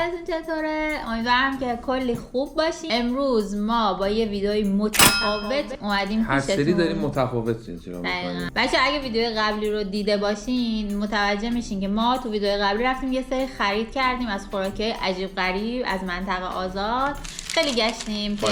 حالتون چطوره؟ امیدوارم که کلی خوب باشین. امروز ما با یه ویدیوی متفاوت اومدیم پیشتون. هر سری داریم متفاوت اجرا می‌کنیم. بچه اگه ویدیو قبلی رو دیده باشین متوجه میشین که ما تو ویدیو قبلی رفتیم یه سری خرید کردیم از خوراکای عجیب غریب از منطقه آزاد. خیلی گشتیم که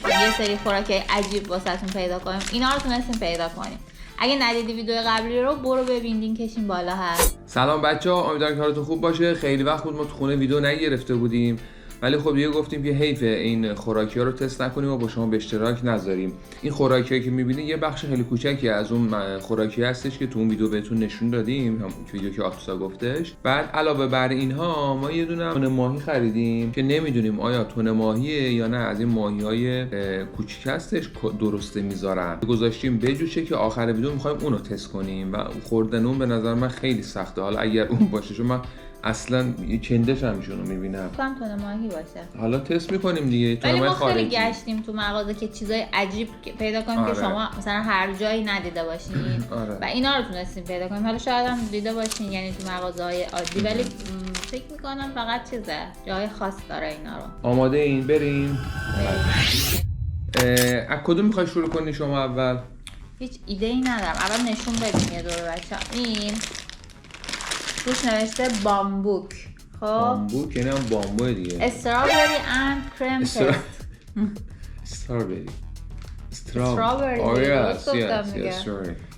یه سری خوراکای عجیب واسهتون پیدا کنیم. اینا رو تونستیم پیدا کنیم. اگه ندیدی ویدیو قبلی رو برو ببین، لینکشون بالا هست. سلام بچه‌ها، امیدوارم که حالتون خوب باشه. خیلی وقت بود ما تو خونه ویدیو نگرفته بودیم، ولی خب دیگه گفتیم که حیفه این خوراکی‌ها رو تست نکنیم و با شما به اشتراک نذاریم. این خوراکی‌هایی که می‌بینید یه بخش خیلی کوچکی از اون خوراکی هستش که تو اون ویدیو بهتون نشون دادیم، هم ویدیو که آتوسا گفتش. بعد علاوه بر اینها ما یه دونه تونه ماهی خریدیم که نمیدونیم آیا تونه ماهیه یا نه، از این ماهی‌های کوچیک هستش درسته میذارن. گذاشتیم بجوشه که آخر ویدیو می‌خوایم اون رو تست کنیم و خوردن اون به نظر من خیلی سخته. حالا اگر اون باشه، چون من اصلا چندش همیشون رو میبینم. کام تونه ماهی باشه. حالا تست میکنیم دیگه. ولی ما خیلی گشتیم تو مغازه که چیزای عجیب پیدا کنیم که شما مثلا هر جایی ندیده باشین. و اینا رو تونستیم پیدا کنیم. حالا شاید هم دیده باشین یعنی تو مغازه‌های عادی، ولی فکر میکنم فقط جای خاص داره اینا رو. آماده این بریم. از کدوم میخوای شروع کنی شما اول؟ هیچ ایده ای ندارم. اول نشون بدیم یه دور بچه‌ها. این روش نوشته بامبوک. خب بامبوک یعنی هم بامبو دیگه. استرابری اند کرم تست. استرابری.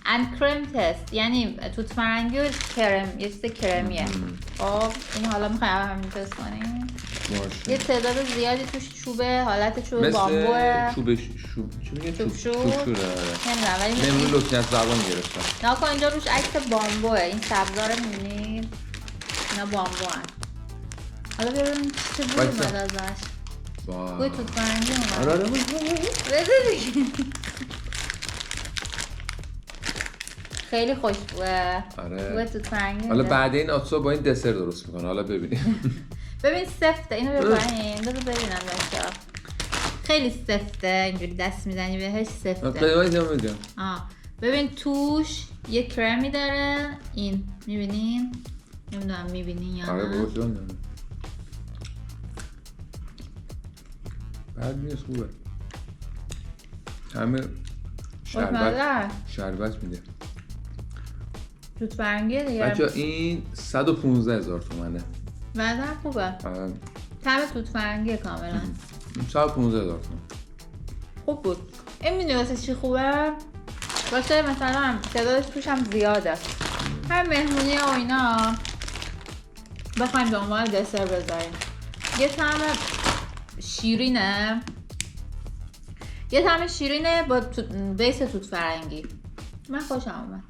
اند کرم تست یعنی توت فرنگی و کرم، یه چیز کرمیه. خب این حالا میخوایم همین تست کنیم. یه تعداد زیادی توش چوبه، حالت چوب بامبوه. چی میگه؟ چوب شوره. نمیدونم ولی نمون لکنه از زبان گرفتم. ناکن اینجا روش عکس بامبوه. این سبزا رو میبینید؟ اینا بامبو هست. حالا ببینیم چه بوی اومد ازش. بوی توت فرنگی اومد. آره خیلی خوشبوه. آره. بوی توت فرنگی. حالا بعد این آتوسا با این دسر درست میکنه. حالا ببینیم. ببین سفته. اینو ببینیم. بذار ببینم بچه‌ها. خیلی سفته. اینجوری دست میزنی بهش سفته. قیمتش هم میگم. ببین توش یه کرمی داره. این میبینین؟ نمیدونم میبینین یا نه. آره بابا جان. بعد نیست، خوبه. همه شربت میده. توت فرنگیه دیگه. بچه این 115,000 تومنه. بعدم خوبه. طعم توت فرنگیه کاملا. 115,000 تومن. خوب بود. این میدونی واسه چی خوبه؟ واسه مثلا تعدادش توش هم زیاده. هر مهمونی و اینا بخوایم به عنوان دسر بذاریم. یه طعم شیرینه با بیس توت فرنگی. من خوشم اومد.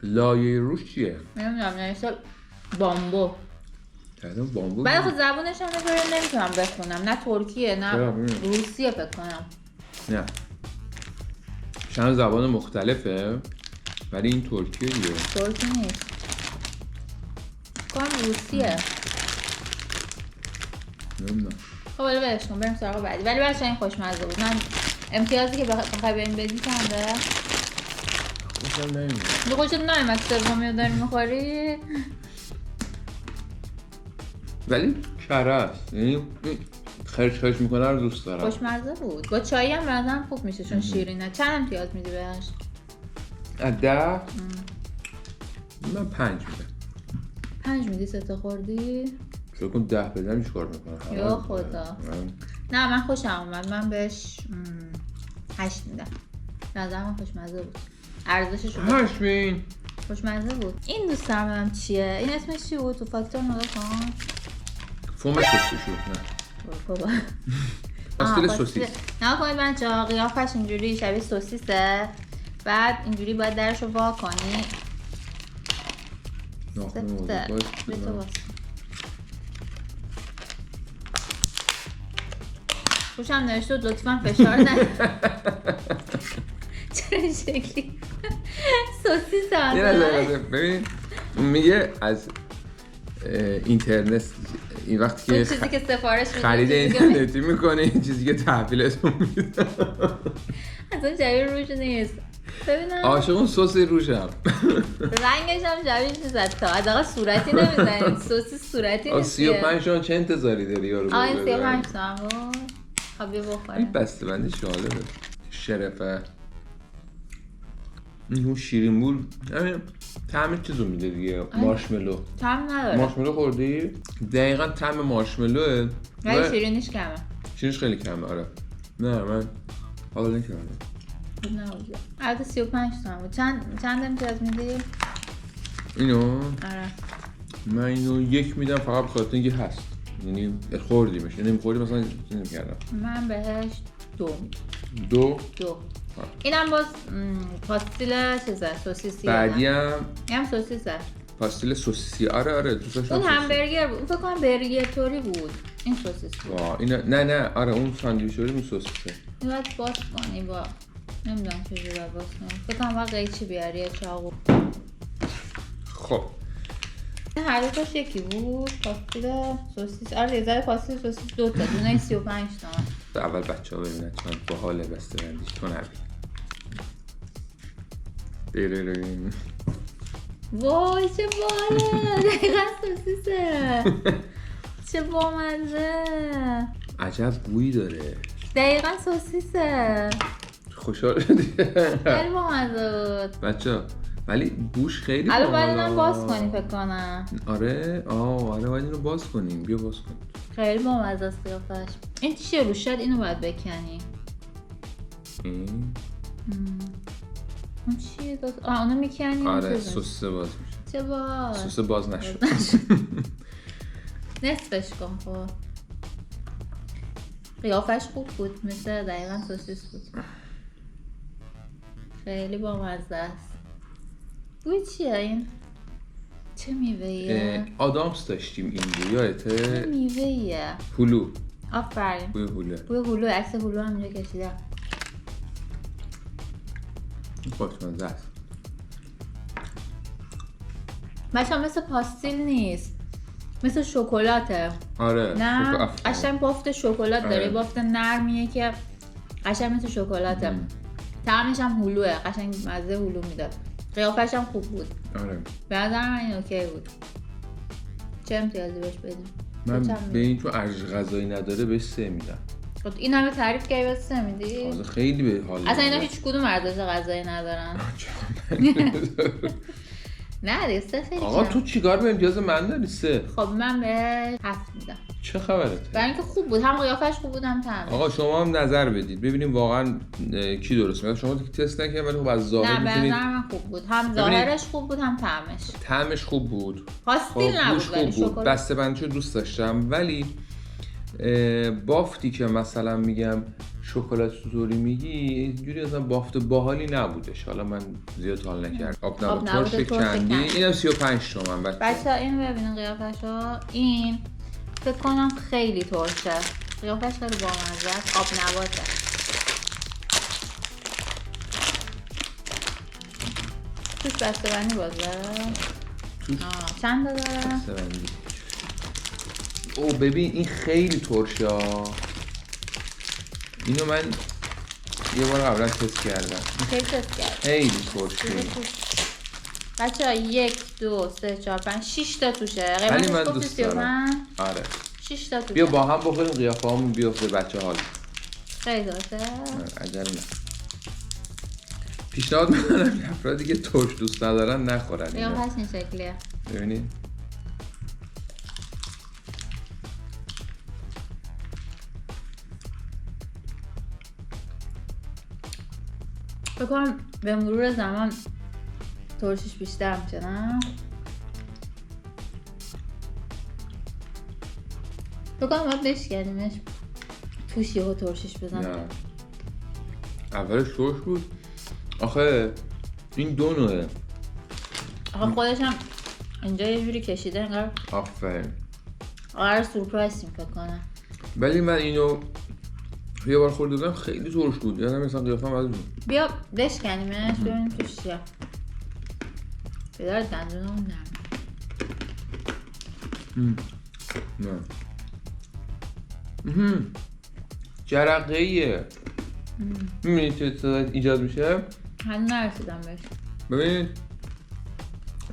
لایه روش چیه؟ نمیدونم نوشته بامبو. بامبو. بعد خود زبونش هم نمیتونم بخونم. نه ترکیه نه روسیه فکر کنم. نه. چند زبان مختلفه ولی این ترکیه دیگه. ترکی نیست. کنم روسیه. نمیدونم. خب حالا برش کن بریم سراغ بعدی. ولی بچه‌ها این خوشمزه بود. من امتیازی که بخوای بریم بدی چنده؟ خوشم نمیاد. خوشت نمیاد سومی رو داری میخوری؟ ولی کره است. یعنی خرش میکنه رو دوست دارم. خوشمزه بود. با چایی هم بنظرم خوب میشه چون شیرینه. چند امتیاز میدی بهش؟ از 10 من 5 میدم. 5 میدی؟ 3 خوردی؟ فکر کن 10 بدم چیکار میکنه؟ یا خدا. نه من خوشم اومد. من بهش 8 میدم. بنظرم خوشمزه بود. ارزشش رو 8 بین. خوشمزه بود. این دوست دارم چیه؟ این اسمش چی بود؟ تو فاکتور نگاه کن. فوم سوسیسو. نه بابا. پاستل سوسیس. نگاه کنید بچه‌ها قیافش اینجوری شبیه سوسیسه. بعد اینجوری باید درش رو وا کنی. خوشم نوشته لطفاً فشار نه. چرا این شکلی سوسیس هست؟ ببین میگه از اینترنت این وقتی که چیزی که سفارش خرید اینترنتی میکنه این چیزی که تحویلتون میده اصلا جایی روش نیست. ببینم عاشق اون سس روشم. رنگش هم شبیه چیز تا حداقل صورتی نمیزنید. سوسیس صورتی نیست. 35 تومن چه انتظاری داری یارو؟ آه این 35 تومن بود. خب بیا بخوریم. این بسته بندی جالبه. شرفه. این شیرین بود. همین طعم چیزو میده دیگه. مارشملو. طعم نداره. مارشملو خوردی؟ دقیقاً طعم مارشملوه. ولی شیرینیش کمه. شیرینیش خیلی کمه آره. نه من حالا نکردم. نبود. البته 35 تومن بود. چند امتیاز میدی؟ اینو؟ آره. من اینو 1 میدم فقط بخاطر اینکه هست. یعنی خوردیمش. یعنی نمی‌خوردی مثلا نمی‌کردم. من بهش 2 میدم. 2. اینم باز پاستیل چیزه سوسیسی. بعدی هم سوسیسه. پاستیل سوسیسی. آره دوست داشتم. اون همبرگر بود. فکر کنم برگر توری بود. این سوسیس بود. اینا نه آره اون ساندویچوری اون سوسیسه. این باید باز کنی با نمیدونم چجوری باید باز کنی. فکر کنم باید قیچی بیاری یا چاقو. خب هر دو تاش یکی بود. پاستیل سوسیس. آره لیزر پاستیل سوسیس 2 تا. دونه 35 تومن. اول بچه‌ها ببینن چون باحال بسته بندیش تو نبین. دیرین. وای چه باله. دقیقا سوسیسه. چه بامزه. عجب بویی داره. دقیقا سوسیسه. خوشحال شدی؟ خیلی بامزه بود. بچه‌ها ولی بوش خیلی الان باید اینم باز کنی فکر کنم. آره آره باید اینو باز کنیم. بیا باز کن. خیلی بامزه است قیافش. این چیه رو شاید اینو باید بکنی. اون چیه اونو میکنی. آره سس باز میشه. چه باز سس باز نشد. نصفش کن خب. قیافش خوب بود مثل دقیقا سوسیس بود. خیلی بامزه است. بوی چیه این؟ چه میوهیه؟ آدامس داشتیم این بوی یادته؟ چه میوهیه؟ هلو. آفرین. بوی هلو. بوی هلو. عکس هلو هم اینجا کشیدم. خوشمزه است. بچه‌ها مثل پاستیل نیست. مثل شکلاته. آره. نه قشنگ بافت شکلات داره. بافت نرمیه که قشنگ مثل شکلاته. طعمش هم هلوه. قشنگ مزه هلو میداد. قیافش هم خوب بود. آره. به نظر من این اوکی بود. چه امتیازی بهش بدیم؟ من به این تو ارج غذایی نداره بهش 3 میدم. خب این همه تعریف کردی بهش 3 میدی؟ خیلی به حال. اصلا اینا هیچ کدوم ارزش غذایی ندارن. نه دیگه 3 خیلی آقا تو چیکار به امتیاز من داری 3؟ خب من به 7 میدم. چه خبرته؟ برای اینکه خوب بود. هم قیافش خوب بود هم طعمش. آقا شما هم نظر بدید ببینیم واقعا کی درست میگه. شما تست نکردید ولی خب از ظاهر میتونید. نه به نظر من خوب بود. هم ظاهرش خوب بود هم طعمش. طعمش خوب بود. پاستیل نبود ولی شکلات. بسته بندیشو دوست داشتم ولی بافتی که مثلا میگم شکلات طوری میگی اینجوری اصلا بافت باحالی نبودش. حالا من زیاد حال نکردم. آب نبات ترش کندی. اینم 35 تومن بچه‌ها اینو ببینین قیافشو. این فکر کنم خیلی ترشه. قیافش خیلی بامزه است. آب نباته. توش بسته بندی بازه. چند تا داره؟ بسته بندی. او ببین این خیلی ترشه. اینو من یه بار قبلا تست کردم. خیلی تست کردم. خیلی ترشه. بچه‌ها 1 2 3 4 5 6 تا توشه. ولی من دوست دارم. آره 6 تا توشه. بیا با هم بخوریم قیافه همون بیفته بچه حال. خیلی درسته. عجله نه. پیشنهاد میکنم افرادی که ترش دوست ندارن نخورن. قیافش این شکلیه. ببینید. فکر کنم به مرور زمان ترشش بیشتر میشه نه؟ فکر کنم باید بشکنیمش توش یهو ترشش بزنم. نه اولش ترش بود. آخه این دو نوعه. آخه خودش هم اینجا یه جوری کشیده انگار. آفرین. آره سورپرایزیم فکر کنم. ولی من اینو یه بار خورده بودم خیلی ترش بود. یادم مثلا قیافم از بود. بیا بشکنیمش ببینیم توش چیه. بدار دندونمون نرم. نه جرقه‌ایه. می‌بینی چه صدا ایجاد میشه؟ هنوز نرسیدم بهش. ببین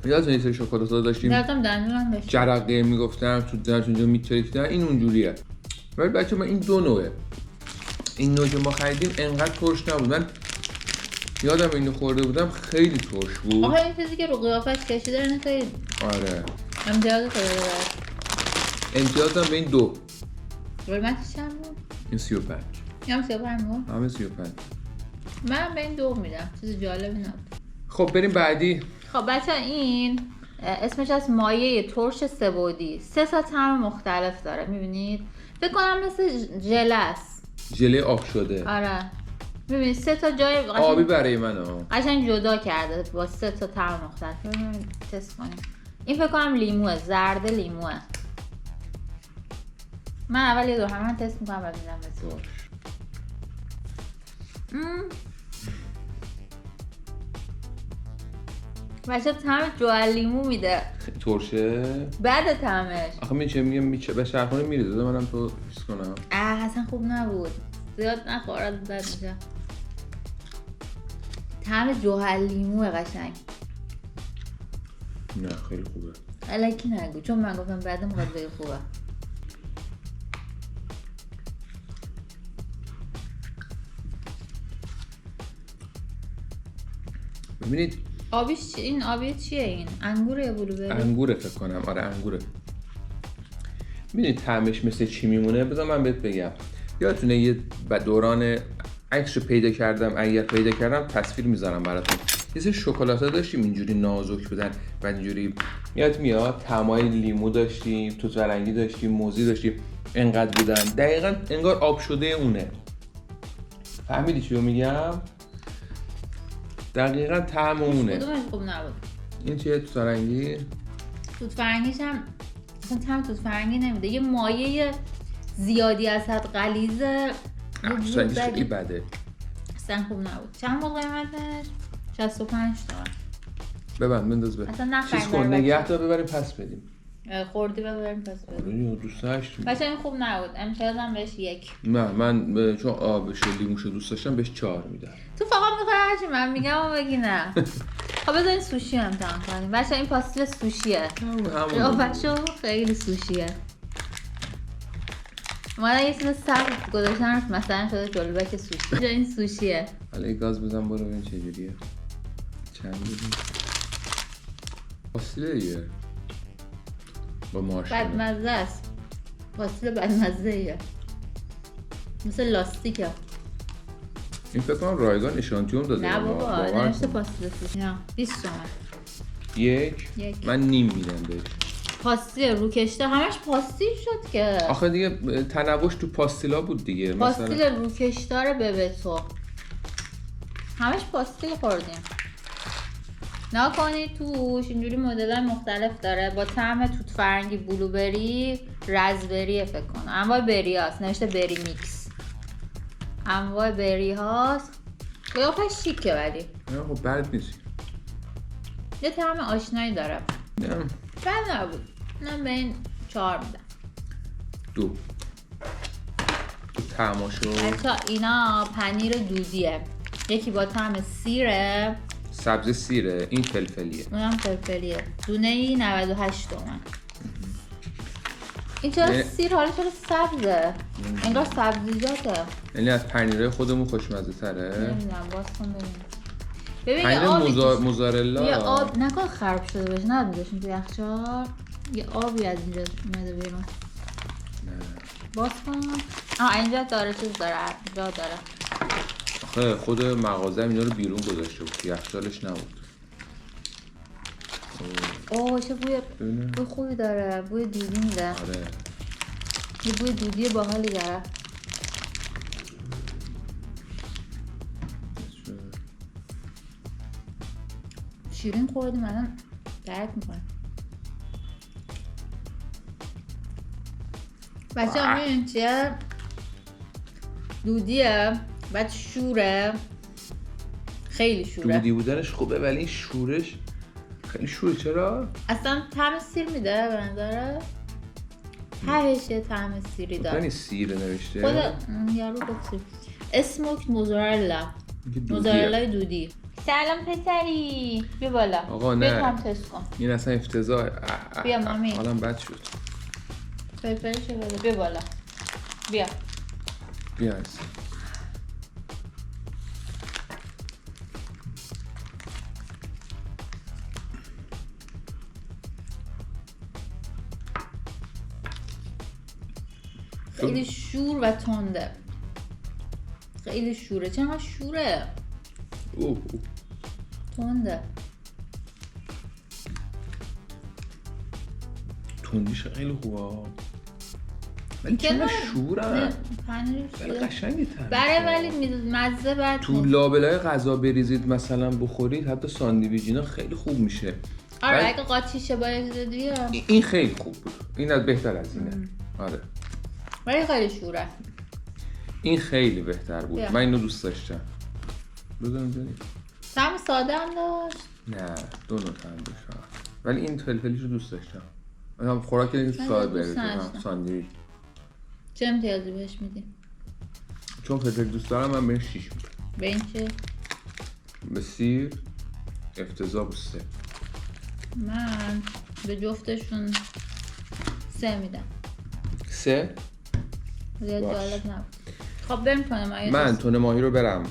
یادتون یه سری شکلات‌ها داشتیم دردم دندونم بهش جرقه میگفتم تو دهنتون اونجا میترکیدن، این اونجوریه. ولی بچه من این دو نوعه، این نوع که ما خریدیم انقدر ترش نبود. من یادم اینو خورده بودم خیلی ترش بود. آخه این چیزی که رو قیافش کشیده اینه خیلی آره امتیاز خیلی داره. امتیازم به این دو. قیمتش چند بود؟ این 35. یا 35 بود؟ همه 35. من به این 2 میدم، چیز جالبی نبود. خب بریم بعدی. خب بچه این اسمش از مایه ترش سه‌بعدی، 3 تا طعم مختلف داره. میبینید؟ فکر کنم مثل ژله است. ژله آب شده. آره میبینید 3 تا جای آبی برای من قشنگ جدا کرده با 3 تا طعم مختلف. ببینید تست کنیم. این فکر کنم لیموه، زرد لیموه. من اول یه دو همه تست میکنم و میدم بهتون. بچه طعم جوال لیمو میده. ترشه؟ بعد طعمش آخه میگه به شرخونه میریزه، منم تو حس کنم. اصلا خوب نبود، زیاد نخورد بد میشه. طعم جوال لیمو قشنگ. نه خیلی خوبه. الکی نگو چون من گفتم بعد میخواد بگی خوبه. ببینید آبیش این آبی چیه این؟ انگوره یا بلوبری؟ انگوره فکر کنم. آره انگوره. ببینید طعمش مثل چی میمونه. بذار من بهت بگم. یادتونه یه دوران عکسشو پیدا کردم، اگر پیدا کردم تصویر میذارم براتون. یه سری شکلات‌ها داشتیم اینجوری نازک بودن و اینجوری میاد طعمای لیمو داشتیم، توت فرنگی داشتیم، موزی داشتیم، انقدر بودن دقیقاً انگار آب شده اونه. فهمیدی چی رو میگم؟ دقیقاً طعم اونه. کدومش خوب نبود؟ این چیه توت فرنگی؟ توت فرنگیش هم اصلا طعم توت فرنگی نمیده، یه مایه زیادی از حد غلیظه. توت فرنگی خیلی بده. اصلا خوب نبود. چند بود قیمتش؟ 65 تومن. بنداز اصلا نخریم. چیز کن نگه تا ببریم پس بدیم. خوردی ببریم پس بدیم. دوست داشتم. بچه این خوب نبود. امتیازم بهش 1. نه من چون آبش لیموشو دوست داشتم بهش 4 میدم. تو فقط میخوای هرچی من میگم و بگی نه. خب بذارین سوشی امتحان کنیم. بچه این پاستیل سوشیه. قیافشو خیلی سوشیه. اومدن یه چیز سبز گذاشتن مثلا شده جلوبک سوشی. این سوشیه. حالا یه گاز بزن برو ببین چجوریه. چند بدیم؟ پاستیله دیگه. با مارشملو. بدمزه است. پاستیل بدمزه ایه. مثل لاستیکه. این فکر کنم رایگان اشانتیون داده. نه بابا نوشته پاستیل سوشی. نه 20 تومن. 1 من نیم میدم بهش. پاستیل رو کشته همش پاستیل شد که. آخه دیگه تنوعش تو پاستیلا بود دیگه. پاستیل رو کشدار ببتو. همش پاستیل خوردیم. نکنید توش اینجوری مدل‌های مختلف داره با طعم توت فرنگی، بلوبری، رزبری فکر کنم. انواع بری هاست. نوشته بری میکس. انواع بری هاست. قیافش شیکه ولی. نه خب بد نیست. یه طعم آشنایی داره. نه. بد نبود. من به این 4 میدم. 2. تو طعماشو. حتی اینا پنیر دودیه. یکی با طعم سیره. سبز سیره. این فلفلیه. اونم فلفلیه. دونه ای 98 تومن. این چرا سیر حالا چرا سبزه؟ انگار سبزیجاته. یعنی از پنیرهای خودمون خوشمزه تره؟ نمیدونم باز کن ببین. پنیر موزارلا. یه آب نکن خراب شده باشه. نه میذاشیم تو یخچال. یه آبی از اینجا اومده بیرون. نه. باز کن. اینجا داره چیز داره. جا داره. آخه خود مغازه اینا رو بیرون گذاشته بود. یخچالش نبود. اوه چه بوی خوبی داره. بوی دودی میده. آره. یه بوی دودی باحالی داره. شیرین خوردیم الان درک میکنم. بچه ها میدونین چیه؟ دودیه بعد شوره. خیلی شوره. دودی بودنش خوبه ولی این شورش خیلی شوره. چرا؟ اصلا طعم سیر میده به نظره. تهش یه طعم سیری داره. خیلی سیر نوشته. خود یارو گفت اسموک موزارلا. موزارلای دودی سلام پسری، بیا بالا. آقا نه. بیا هم تست کن. این اصلا افتضاح. بیا مامی. حالم بد شد. فلفلشو بده. بیا بالا. بیا. بیا از. خیلی شور و تنده. خیلی شوره. چقدر شوره؟ اوه. تنده. تندیش خیلی خوبه. ولی چرا شوره؟ ولی قشنگه تره. برای ولی مزه بعد تو لابلای غذا بریزید مثلا بخورید، حتی ساندویچ اینا خیلی خوب میشه. آره اگه قاطیشه باید دادی. این خیلی خوب بود. این از بهتر از اینه. آره. ولی خیلی شوره. این خیلی بهتر بود. من اینو دوست داشتم. بزنم زنی. طعم ساده هم داشت؟ نه، دو نوع طعم داشت. ولی این فلفلیشو دوست داشتم. مثلا خوراکی که ساده بریزید، ساندویچ. چه امتیازی بهش میدی؟ چون فلفل دوست دارم من بهش 6 میدم. به این چه؟ به سیر افتضاح 3. من به جفتشون 3 میدم. 3؟ زیاد جالب نبود. خب بریم کنم. من تن ماهی رو برم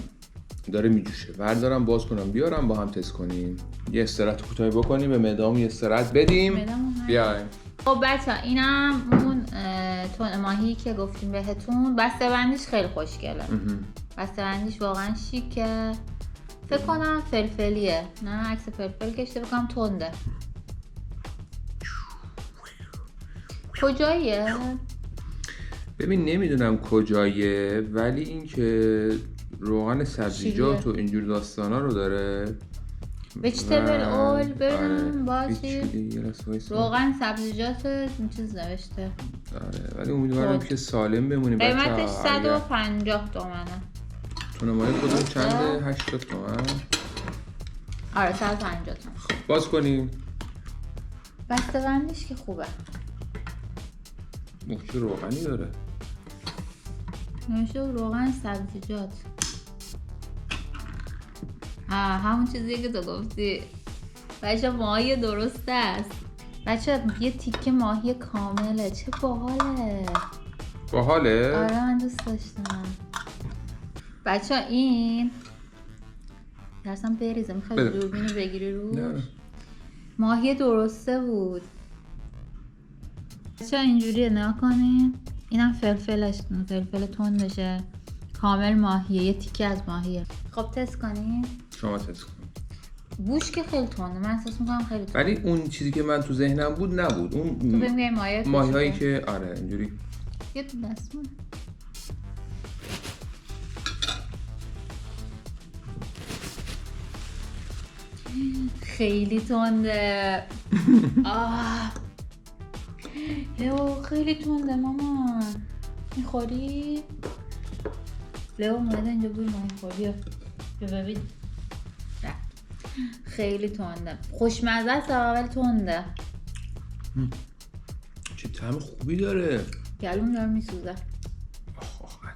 داره میجوشه، بردارم باز کنم بیارم با هم تست کنیم. یه استراحت کوتاهی بکنیم، به معده‌مون یه استراحت بدیم. بیایم. خب بچه‌ها اینم اون تن ماهی که گفتیم بهتون. بسته‌بندیش خیلی خوشگله. بسته‌بندیش واقعا شیکه. فکر کنم فلفلیه. نه عکس فلفل کشته، بکنم تنده. کجاییه؟ ببین نمیدونم کجاییه، ولی این که روغن سبزیجات و اینجور داستانا رو داره. ویجیتبل اول ببینم باشی. روغن سبزیجات چیز نوشته. آره ولی امیدوارم که سالم بمونیم بچه‌ها. قیمتش 150 تومنه. تن ماهی خودمون چنده؟ 80 تومن. آره 150 تومن. خب باز کنیم. بسته‌بندیش که خوبه. چه روغنی داره؟ نمیشه روغن سبزیجات. همون چیزی که تو گفتی. بچه ماهی درسته است. بچه یه تیکه ماهی کامله. چه باحاله. باحاله؟ آره من دوست داشتم. بچه این درستم بریزه. میخوای دوربینو بگیری روش؟ نه. ماهی درسته بود. بچه اینجوریه نگاه کنین. اینم فلفلش، فلفل تندشه. کامل ماهیه، یه تیکه از ماهیه. خب تست کنین. شما تست کن. بوش که خیلی تنده، من احساس میکنم خیلی تنده. ولی اون چیزی که من تو ذهنم بود نبود. اون تو ببین ماهیایی که آره اینجوری. یه تو دستمون. خیلی تنده. لیو خیلی تنده مامان. میخوری؟ لیو اومده اینجا بوی ماهی خوری. بیا ببین. خیلی تنده. خوشمزه است ولی تنده. چه طعم خوبی داره. گلوم داره میسوزه.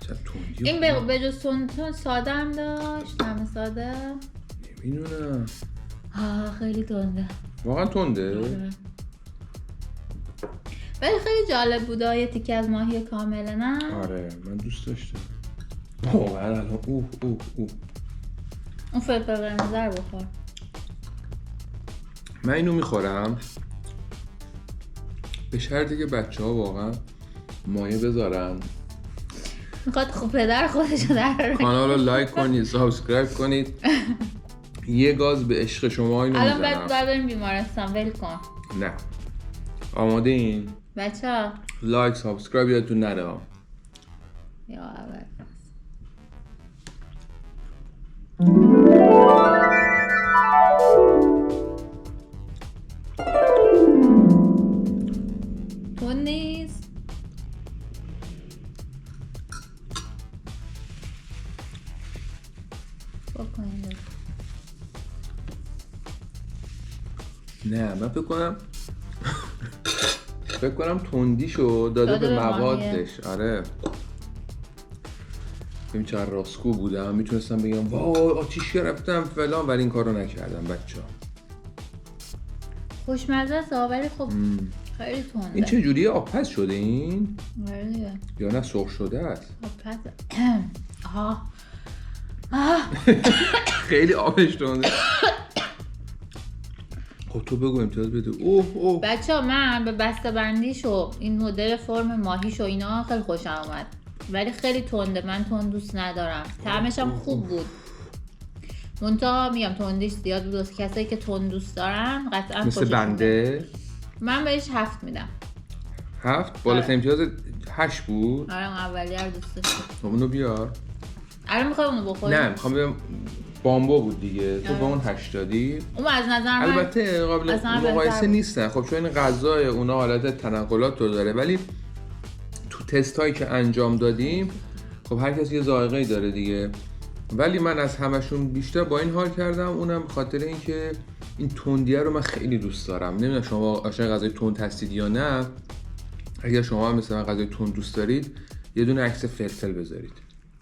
عجب تندی. این به جز تند ساده هم داشت. طعم ساده. نمیدونم. خیلی تنده. واقعا تنده؟ ولی خیلی جالب بوده. یه تیکه از ماهی کامله نه؟ آره من دوست داشتم. واقعا الان اون فلفل قرمز رو بخور. من اینو میخورم به شرطی که بچه‌ها واقعا مایه بذارن. میخواد خوب پدر خودشو در کانال رو لایک کنید، سابسکرایب کنید. یه گاز به عشق شما اینو میزنم. الان بعد بریم بیمارستان. ول کن. نه آماده این؟ بچه‌ها لایک سابسکرایب یادتون نره. یا اول تو نیست. بکنید. نه من فکر کنم تندیشو داده به موادش. آره ببین چقدر راستگو بودم، میتونستم بگم وای آتیش گرفتم فلان، ولی این کارو نکردم بچه‌ها. خوشمزه است ولی خب خیلی تنده. این چه جوریه؟ آبپز شده این؟ آره یا نه سرخ شده است؟ آبپز. خیلی آبش تنده. خب تو بگو امتیاز بده. اوه بچه‌ها من به بسته بندیش و این مدل فرم ماهیش و اینا خیلی خوشم اومد، ولی خیلی تنده. من تند دوست ندارم. طعمش هم خوب بود. منتها میگم تندیش زیاد بود. کسایی که تند دوست دارن قطعا مثل بنده. من بهش 7 میدم. 7 بالاترین امتیاز 8 بود. آره اولیه رو دوست داشتم. خب اونو بیار. الان میخوای اونو بخوری؟ نه میخوام بگم بامبو بود دیگه. تو با اون 8 دادی. اون از نظر من البته قابل مقایسه نیستن. خب چون این غذای اونا حالت تنقلات رو داره، ولی تو تست هایی که انجام دادیم خب هر کسی یه ذائقه‌ای داره دیگه. ولی من از همشون بیشتر با این حال کردم، اونم خاطر اینکه این تندیه رو من خیلی دوست دارم. نمیدونم شما عاشق غذای تند هستید یا نه. اگر شما هم مثلا غذای تند دوست دارید یه دونه عکس فلفل بذارید،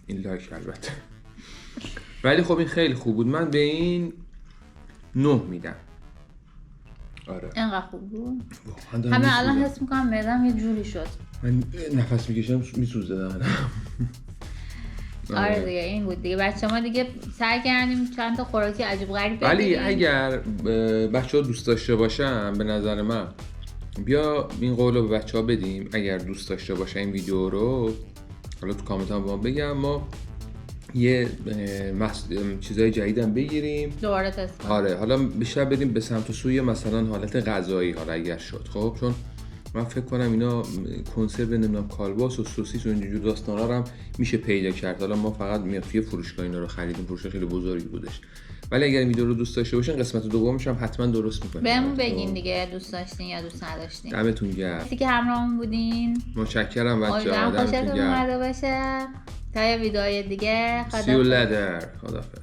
این لایک البته. ولی خب این خیلی خوب بود. من به این 9 میدم. آره اینقدر خوب بود. همه الان حس میکنم معدم یه جوری شد. من نفس میکشم میسوزه دهنم. آره دیگه این بود دیگه. بچه ما دیگه سعی کردیم چند تا خوراکی عجیب غریب بگیریم. ولی اگر بچه‌ها دوست داشته باشن، به نظر من بیا این قولو به بچه‌ها بدیم، اگر دوست داشته باشن این ویدیو رو، حالا تو کامنت هم با بگم، ما یه چیزای جدیدم بگیریم دوباره تست کنیم. آره حالا بیشتر بریم به سمت و سوی مثلا حالت غذایی حالا اگر شد. خب چون من فکر کنم اینا کنسرو نمیدونم کالباس و سوسیس و اینجور داستانا رو هم میشه پیدا کرد. حالا ما فقط توی فروشگاه اینا رو خریدیم، فروشگاه خیلی بزرگی بودش. ولی اگر این ویدیو رو دوست داشته باشین قسمت دومش هم حتما درست می‌کنیم. بهمون بگین دیگه دوست داشتین یا دوست نداشتین. دمتون گرم. مرسی که همراهمون بودین. متشکرم بچه‌ها. دمتون گرم. خوشتون اومده باشه. تا یه ویدیوهای دیگه. See you later. خداحافظ.